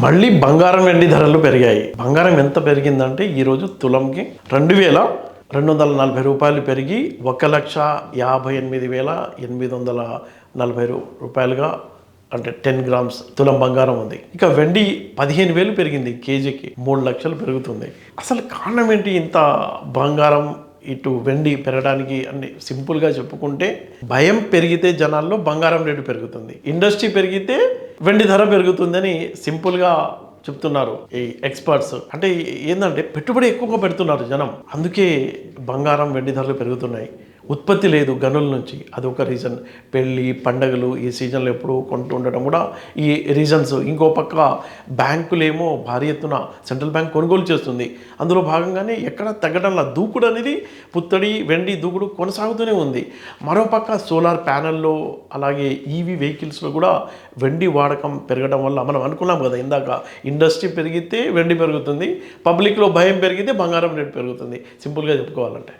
మళ్ళీ బంగారం వెండి ధరలు పెరిగాయి. బంగారం ఎంత పెరిగిందంటే ఈరోజు తులంకి 2240 పెరిగి 1,58,840 రూపాయలుగా, అంటే 10 గ్రామ్స్ తులం బంగారం ఉంది. ఇక వెండి 15,000 పెరిగింది, కేజీకి 3 లక్షలు పెరుగుతుంది. అసలు కారణం ఏంటి ఇంత బంగారం ఇటు వెండి పెరగడానికి? అని సింపుల్గా చెప్పుకుంటే, భయం పెరిగితే జనాల్లో బంగారం రేటు పెరుగుతుంది, ఇండస్ట్రీ పెరిగితే వెండి ధర పెరుగుతుందని సింపుల్గా చెప్తున్నారు ఈ ఎక్స్పర్ట్స్. అంటే ఏంటంటే పెట్టుబడి ఎక్కువగా పెడుతున్నారు జనం, అందుకే బంగారం వెండి ధరలు పెరుగుతున్నాయి. ఉత్పత్తి లేదు గనుల నుంచి, అది ఒక రీజన్. పెళ్ళి పండగలు ఈ సీజన్లో ఎప్పుడు కొంటూ ఉండటం కూడా ఈ రీజన్స్. ఇంకో పక్క బ్యాంకులేమో భారీ ఎత్తున సెంట్రల్ బ్యాంక్ కొనుగోలు చేస్తుంది, అందులో భాగంగానే ఎక్కడ తగ్గడంలా దూకుడు అనేది, పుత్తడి వెండి దూకుడు కొనసాగుతూనే ఉంది. మరోపక్క సోలార్ ప్యానెల్లో అలాగే ఈవీ వెహికల్స్లో కూడా వెండి వాడకం పెరగడం వల్ల మనం అనుకున్నాం కదా ఇందాక, ఇండస్ట్రీ పెరిగితే వెండి పెరుగుతుంది, పబ్లిక్లో భయం పెరిగితే బంగారం రేటు పెరుగుతుంది, సింపుల్గా చెప్పుకోవాలంటే.